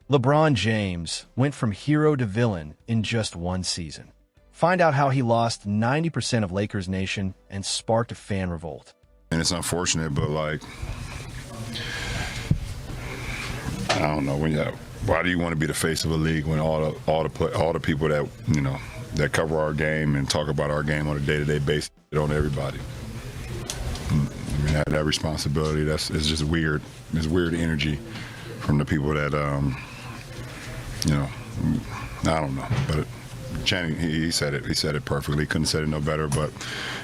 LeBron James went from hero to villain in just one season. Find out how he lost 90% of Lakers Nation and sparked a fan revolt. And it's unfortunate, but like, I don't know. Why do you want to be the face of a league when all the people that that cover our game and talk about our game on a day-to-day basis on everybody? I mean, that responsibility, it's just weird. It's weird energy from the people that I don't know, but Channing, he said it. He said it perfectly. Couldn't have said it no better. But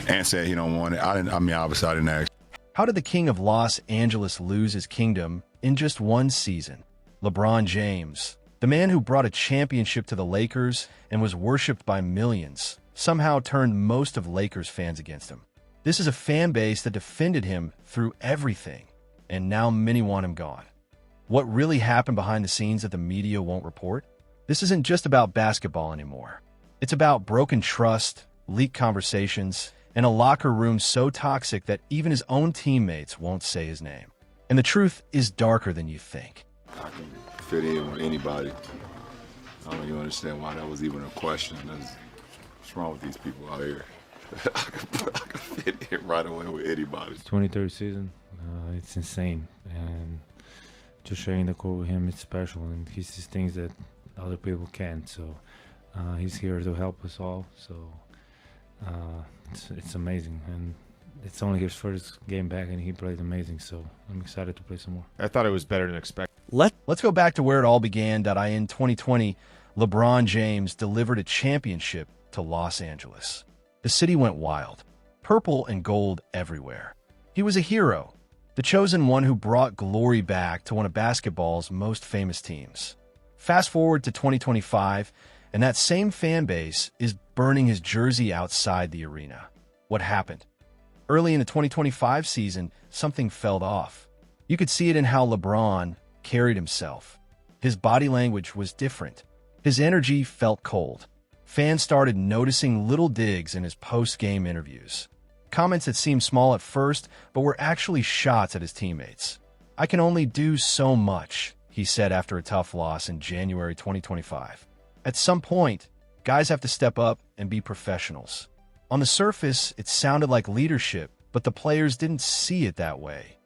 Ant said he don't want it. Obviously, I didn't ask. How did the king of Los Angeles lose his kingdom in just one season? LeBron James, the man who brought a championship to the Lakers and was worshipped by millions, somehow turned most of Lakers fans against him. This is a fan base that defended him through everything, and now many want him gone. What really happened behind the scenes that the media won't report? This isn't just about basketball anymore. It's about broken trust, leaked conversations, and a locker room so toxic that even his own teammates won't say his name. And the truth is darker than you think. I can fit in with anybody. I don't even understand why that was even a question. What's wrong with these people out here? I can fit in right away with anybody. 23rd season, it's insane. And just sharing the court with him, it's special. And he sees things that other people can't. So he's here to help us all. So it's amazing. And it's only his first game back, and he played amazing. So I'm excited to play some more. I thought it was better than expected. Let's go back to where it all began. In 2020, LeBron James delivered a championship to Los Angeles. The city went wild. Purple and gold everywhere. He was a hero, the chosen one who brought glory back to one of basketball's most famous teams. Fast forward to 2025, and that same fan base is burning his jersey outside the arena. What happened? Early in the 2025 season, something fell off. You could see it in how LeBron carried himself. His body language was different. His energy felt cold. Fans started noticing little digs in his post-game interviews. Comments that seemed small at first, but were actually shots at his teammates. "I can only do so much," he said after a tough loss in January 2025. At some point, guys have to step up and be professionals. On the surface, it sounded like leadership, but the players didn't see it that way.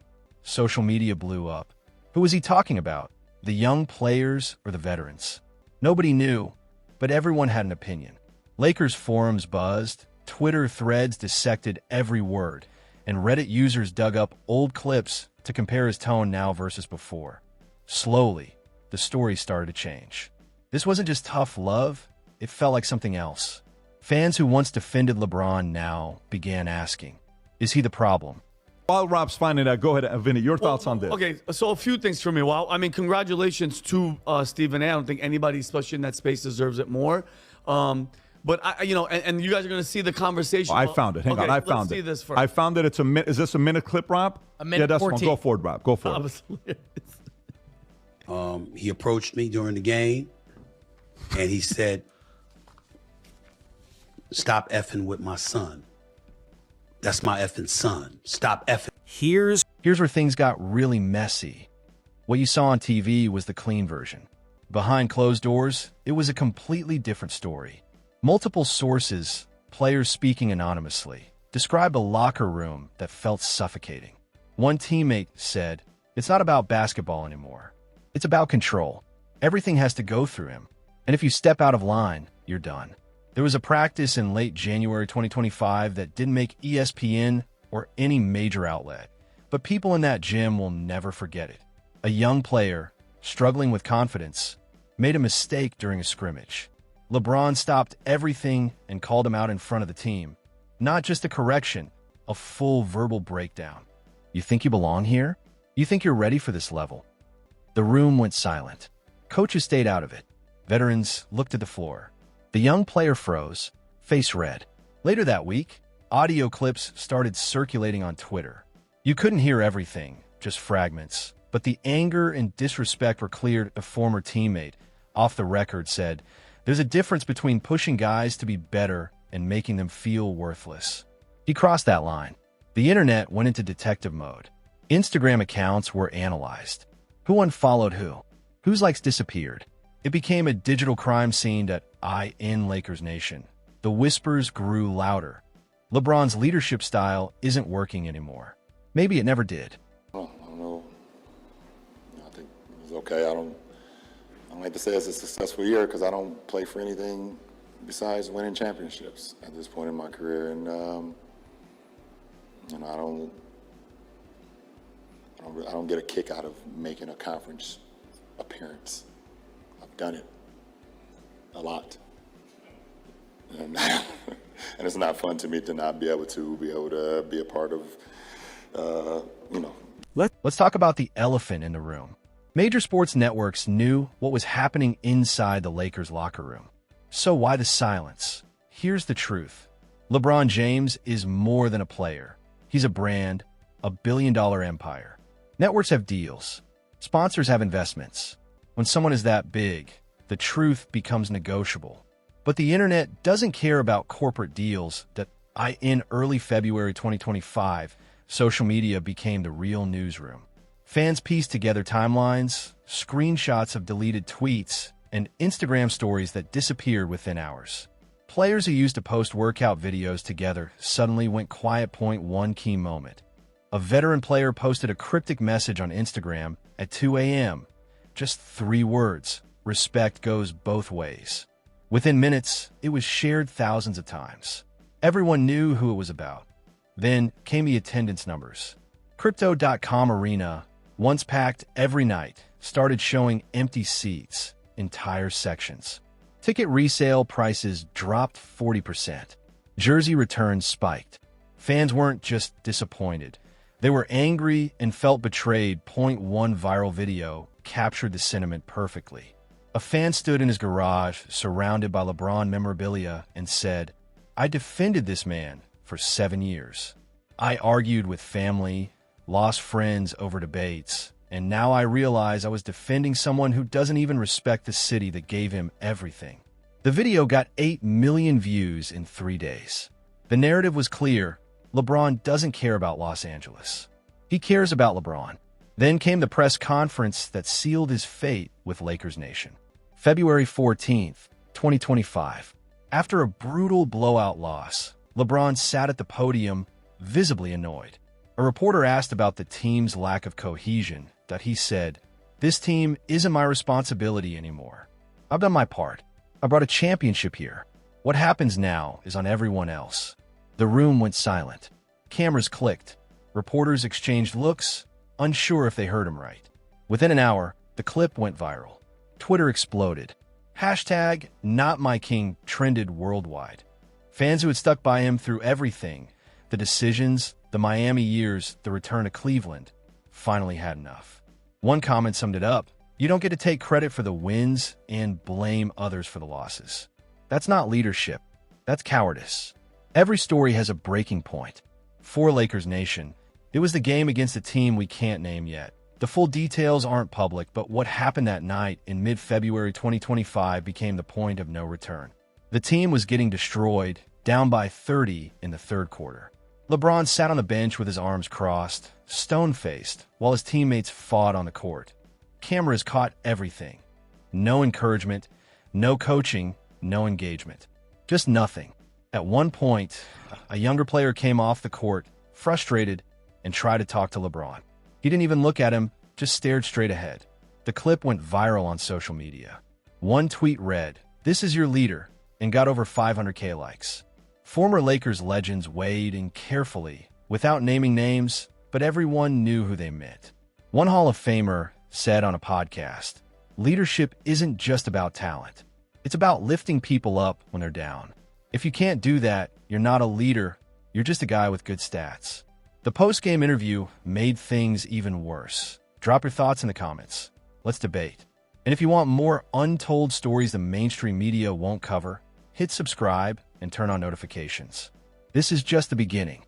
Social media blew up. Who was he talking about? The young players or the veterans? Nobody knew, but everyone had an opinion. Lakers forums buzzed, Twitter threads dissected every word, and Reddit users dug up old clips to compare his tone now versus before. Slowly, the story started to change. This wasn't just tough love, it felt like something else. Fans who once defended LeBron now began asking, is he the problem? While Rob's finding out, go ahead, Vinny, your thoughts on this. Okay, so a few things for me. Well, I mean, congratulations to Stephen A. I don't think anybody, especially in that space, deserves it more. But and you guys are going to see the conversation. I found it. Hang on, I found let's it. see this first. I found it. It's a minute. Is this a minute clip, Rob? A minute. Yeah, that's 14. one. Go for it, Rob. Go for it. He approached me during the game, and he said, "Stop effing with my son. That's my effing son. Stop effing." Here's where things got really messy. What you saw on TV was the clean version. Behind closed doors, it was a completely different story. Multiple sources, players speaking anonymously, described a locker room that felt suffocating. One teammate said, "It's not about basketball anymore. It's about control. Everything has to go through him. And if you step out of line, you're done." There was a practice in late January 2025 that didn't make ESPN or any major outlet. But people in that gym will never forget it. A young player, struggling with confidence, made a mistake during a scrimmage. LeBron stopped everything and called him out in front of the team. Not just a correction, a full verbal breakdown. "You think you belong here? You think you're ready for this level?" The room went silent. Coaches stayed out of it. Veterans looked at the floor. The young player froze, face red. Later that week, audio clips started circulating on Twitter. You couldn't hear everything, just fragments. But the anger and disrespect were clear. A former teammate, off the record, said, "There's a difference between pushing guys to be better and making them feel worthless." He crossed that line. The internet went into detective mode. Instagram accounts were analyzed. Who unfollowed who? Whose likes disappeared. It became a digital crime scene that in Lakers Nation. The whispers grew louder. LeBron's leadership style isn't working anymore. Maybe it never did. I don't know. I think it was okay. I don't like to say it's a successful year because I don't play for anything besides winning championships at this point in my career, and I don't get a kick out of making a conference appearance. I've done it a lot, and and it's not fun to me to not be able to be a part of, Let's talk about the elephant in the room. Major sports networks knew what was happening inside the Lakers locker room. So why the silence? Here's the truth. LeBron James is more than a player. He's a brand, a billion-dollar empire. Networks have deals. Sponsors have investments. When someone is that big, the truth becomes negotiable. But the internet doesn't care about corporate deals that in early February 2025, social media became the real newsroom. Fans pieced together timelines, screenshots of deleted tweets, and Instagram stories that disappeared within hours. Players who used to post workout videos together suddenly went quiet. One key moment. A veteran player posted a cryptic message on Instagram at 2 a.m. Just 3 words. Respect goes both ways. Within minutes, it was shared thousands of times. Everyone knew who it was about. Then came the attendance numbers. Crypto.com Arena, once packed every night, started showing empty seats, entire sections. Ticket resale prices dropped 40%. Jersey returns spiked. Fans weren't just disappointed. They were angry and felt betrayed. One viral video captured the sentiment perfectly. A fan stood in his garage, surrounded by LeBron memorabilia, and said, "I defended this man for 7 years. I argued with family, lost friends over debates, and now I realize I was defending someone who doesn't even respect the city that gave him everything." The video got 8 million views in 3 days. The narrative was clear. LeBron doesn't care about Los Angeles. He cares about LeBron. Then came the press conference that sealed his fate with Lakers Nation. February 14th, 2025. After a brutal blowout loss, LeBron sat at the podium, visibly annoyed. A reporter asked about the team's lack of cohesion, that he said, "This team isn't my responsibility anymore. I've done my part. I brought a championship here. What happens now is on everyone else." The room went silent. Cameras clicked. Reporters exchanged looks, unsure if they heard him right. Within an hour, the clip went viral. Twitter exploded. Hashtag #NotMyKing trended worldwide. Fans who had stuck by him through everything, the decisions, the Miami years, the return to Cleveland, finally had enough. One comment summed it up. You don't get to take credit for the wins and blame others for the losses. That's not leadership. That's cowardice. Every story has a breaking point. For Lakers Nation, it was the game against a team we can't name yet. The full details aren't public, but what happened that night in mid-February 2025 became the point of no return. The team was getting destroyed, down by 30 in the third quarter. LeBron sat on the bench with his arms crossed, stone-faced, while his teammates fought on the court. Cameras caught everything. No encouragement, no coaching, no engagement. Just nothing. At one point, a younger player came off the court, frustrated, and tried to talk to LeBron. He didn't even look at him, just stared straight ahead. The clip went viral on social media. One tweet read, "This is your leader," and got over 500K likes. Former Lakers legends weighed in carefully, without naming names, but everyone knew who they meant. One Hall of Famer said on a podcast, "Leadership isn't just about talent. It's about lifting people up when they're down. If you can't do that, you're not a leader, you're just a guy with good stats." The post-game interview made things even worse. Drop your thoughts in the comments. Let's debate. And if you want more untold stories the mainstream media won't cover, hit subscribe and turn on notifications. This is just the beginning.